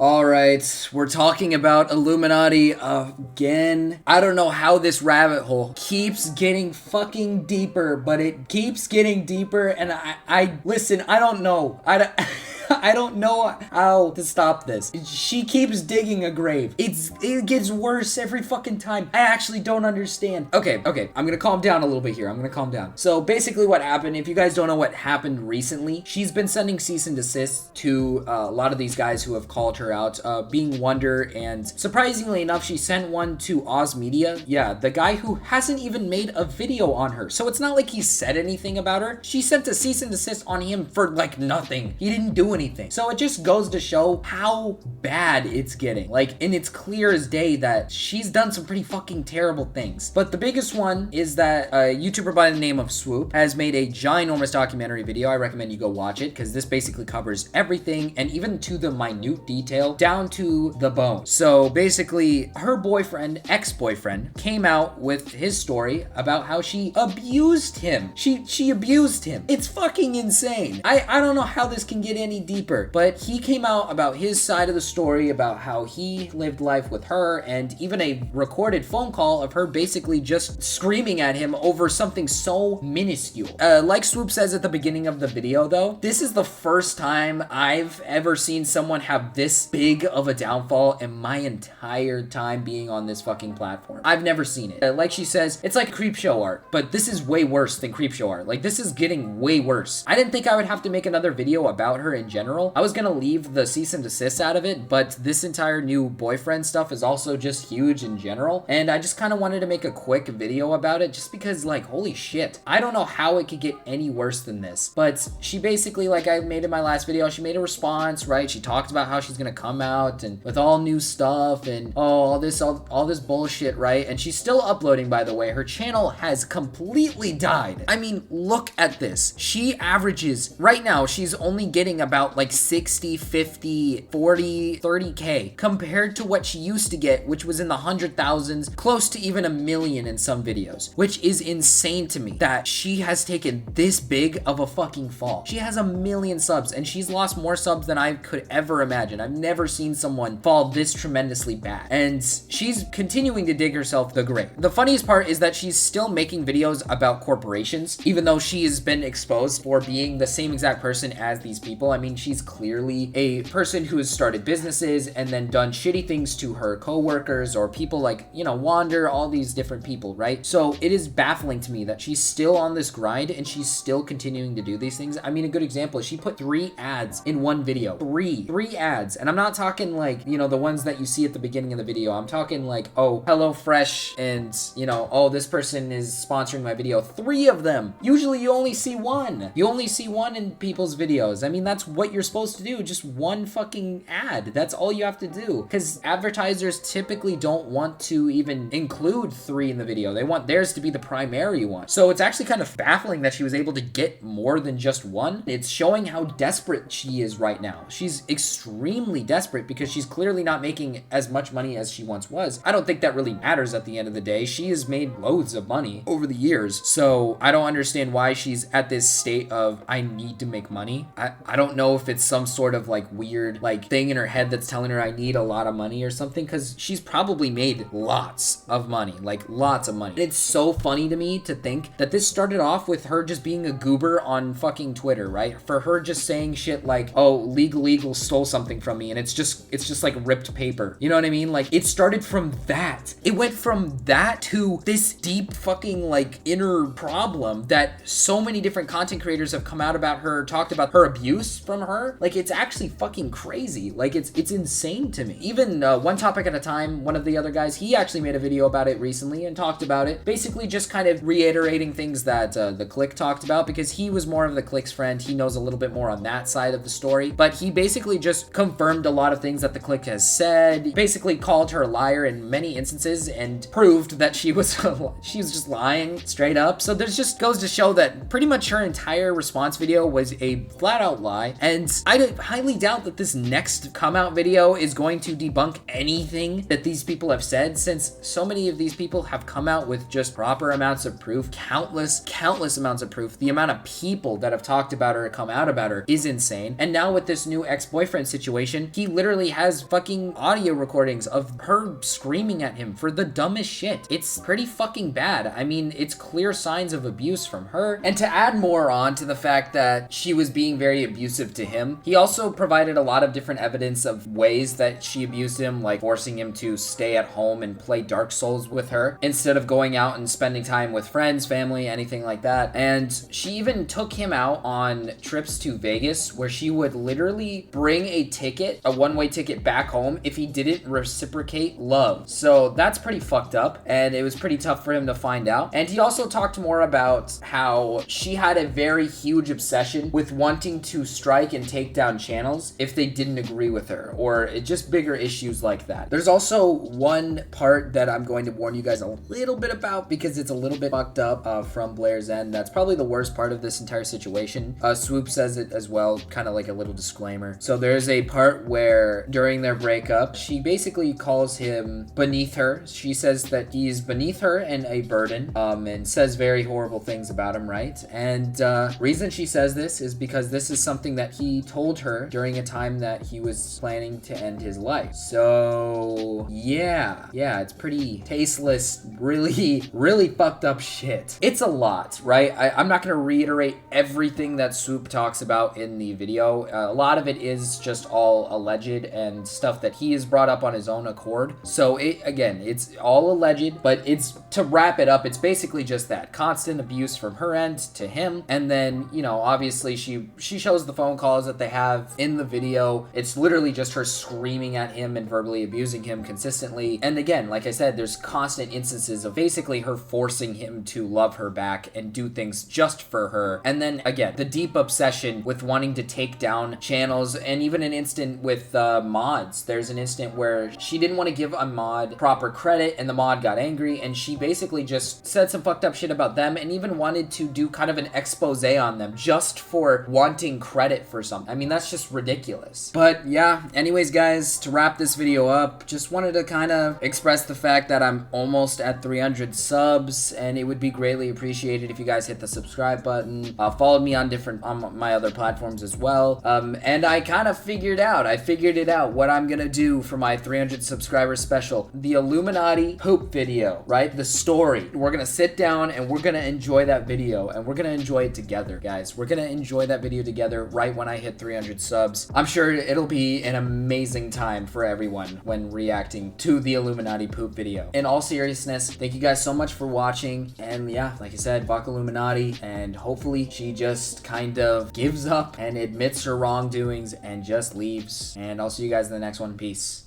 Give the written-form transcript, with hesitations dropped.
All right, we're talking about Illuminati again. I don't know how this rabbit hole keeps getting fucking deeper, but it keeps getting deeper, and I listen, I don't know. I don't know how to stop this. She keeps digging a grave. It gets worse every fucking time. I actually don't understand. Okay, I'm gonna calm down a little bit here. I'm gonna calm down. So basically what happened, if you guys don't know what happened recently, she's been sending cease and desist to a lot of these guys who have called her out, being Wonder, and surprisingly enough, she sent one to Oz Media. Yeah, the guy who hasn't even made a video on her. So it's not like he said anything about her. She sent a cease and desist on him for like nothing. He didn't do anything. So it just goes to show how bad it's getting. Like, and it's clear as day that she's done some pretty fucking terrible things. But the biggest one is that a YouTuber by the name of Swoop has made a ginormous documentary video. I recommend you go watch it because this basically covers everything, and even to the minute detail, down to the bone. So basically, her boyfriend, ex-boyfriend, came out with his story about how she abused him. She abused him. It's fucking insane. I don't know how this can get any deeper, but he came out about his side of the story, about how he lived life with her, and even a recorded phone call of her basically just screaming at him over something so minuscule. Like Swoop says at the beginning of the video though, this is the first time I've ever seen someone have this big of a downfall in my entire time being on this fucking platform. I've never seen it. Like she says, it's like creep show art, but this is way worse than creep show art. Like, this is getting way worse. I didn't think I would have to make another video about her in general. I was gonna leave the cease and desist out of it, but this entire new boyfriend stuff is also just huge in general, and I just kind of wanted to make a quick video about it just because, like, holy shit. I don't know how it could get any worse than this, but she basically, like I made in my last video, she made a response, right? She talked about how she's gonna come out and with all new stuff and all this bullshit, right? And she's still uploading, by the way. Her channel has completely died. I mean, look at this. She averages, right now, she's only getting about like 60, 50, 40, 30K compared to what she used to get, which was in the 100,000s, close to even 1 million in some videos, which is insane to me that she has taken this big of a fucking fall. She has 1 million subs and she's lost more subs than I could ever imagine. I've never seen someone fall this tremendously bad, and she's continuing to dig herself the grave. The funniest part is that she's still making videos about corporations, even though she has been exposed for being the same exact person as these people. I mean, she's clearly a person who has started businesses and then done shitty things to her coworkers or people like, you know, Wander, all these different people, right? So it is baffling to me that she's still on this grind and she's still continuing to do these things. I mean, a good example is she put 3 ads in one video. Three ads. And I'm not talking like, you know, the ones that you see at the beginning of the video. I'm talking like, oh, HelloFresh and, you know, oh, this person is sponsoring my video. 3 of them. Usually you only see one. You only see one in people's videos. I mean, that's what you're supposed to do. Just one fucking ad. That's all you have to do. Because advertisers typically don't want to even include 3 in the video. They want theirs to be the primary one. So it's actually kind of baffling that she was able to get more than just one. It's showing how desperate she is right now. She's extremely desperate because she's clearly not making as much money as she once was. I don't think that really matters at the end of the day. She has made loads of money over the years. So I don't understand why she's at this state of, I need to make money. I don't know if it's some sort of like weird like thing in her head that's telling her I need a lot of money or something, because she's probably made lots of money, like lots of money. And it's so funny to me to think that this started off with her just being a goober on fucking Twitter, right? For her just saying shit like, oh, legal stole something from me, and it's just like ripped paper. You know what I mean? Like, it started from that. It went from that to this deep fucking like inner problem that so many different content creators have come out about her, talked about her abuse from her. Like, it's actually fucking crazy. Like, it's insane to me. Even One Topic at a Time, one of the other guys, he actually made a video about it recently and talked about it, basically just kind of reiterating things that the Click talked about, because he was more of the Click's friend. He knows a little bit more on that side of the story, but he basically just confirmed a lot of things that the Click has said. He basically called her a liar in many instances and proved that she was just lying straight up. So there's just goes to show that pretty much her entire response video was a flat out lie, And I highly doubt that this next come out video is going to debunk anything that these people have said, since so many of these people have come out with just proper amounts of proof, countless amounts of proof. The amount of people that have talked about her or come out about her is insane. And now with this new ex-boyfriend situation, he literally has fucking audio recordings of her screaming at him for the dumbest shit. It's pretty fucking bad. I mean, it's clear signs of abuse from her. And to add more on to the fact that she was being very abusive to him, he also provided a lot of different evidence of ways that she abused him, like forcing him to stay at home and play Dark Souls with her instead of going out and spending time with friends, family, anything like that. And she even took him out on trips to Vegas where she would literally bring a ticket, a one-way ticket back home if he didn't reciprocate love. So that's pretty fucked up, and it was pretty tough for him to find out. And he also talked more about how she had a very huge obsession with wanting to strike and take down channels if they didn't agree with her, or just bigger issues like that. There's also one part that I'm going to warn you guys a little bit about because it's a little bit fucked up from Blair's end. That's probably the worst part of this entire situation. Swoop says it as well, kind of like a little disclaimer. So there's a part where during their breakup, she basically calls him beneath her. She says that he's beneath her and a burden, and says very horrible things about him, right? And reason she says this is because this is something that he told her during a time that he was planning to end his life. So yeah, it's pretty tasteless, really fucked up shit. It's a lot, right? I'm not gonna reiterate everything that Swoop talks about in the video. A lot of it is just all alleged and stuff that he has brought up on his own accord. So it's all alleged, but it's, to wrap it up, it's basically just that constant abuse from her end to him. And then, you know, obviously she shows the phone calls that they have in the video. It's literally just her screaming at him and verbally abusing him consistently. And again, like I said, there's constant instances of basically her forcing him to love her back and do things just for her. And then again, the deep obsession with wanting to take down channels, and even an instant with mods. There's an instant where she didn't want to give a mod proper credit and the mod got angry, and she basically just said some fucked up shit about them and even wanted to do kind of an expose on them just for wanting credit for something. I mean, that's just ridiculous. But yeah, anyways guys, to wrap this video up, just wanted to kind of express the fact that I'm almost at 300 subs, and it would be greatly appreciated if you guys hit the subscribe button, followed me on my other platforms as well. And I kind of figured it out what I'm gonna do for my 300 subscriber special, the Illuminati poop video, right? The story. We're gonna sit down and we're gonna enjoy that video, and we're gonna enjoy it together, guys. We're gonna enjoy that video together right when I hit 300 subs. I'm sure it'll be an amazing time for everyone when reacting to the Illuminati poop video. In all seriousness, thank you guys so much for watching, and yeah, like I said, fuck Illuminati, and hopefully she just kind of gives up and admits her wrongdoings and just leaves. And I'll see you guys in the next one. Peace.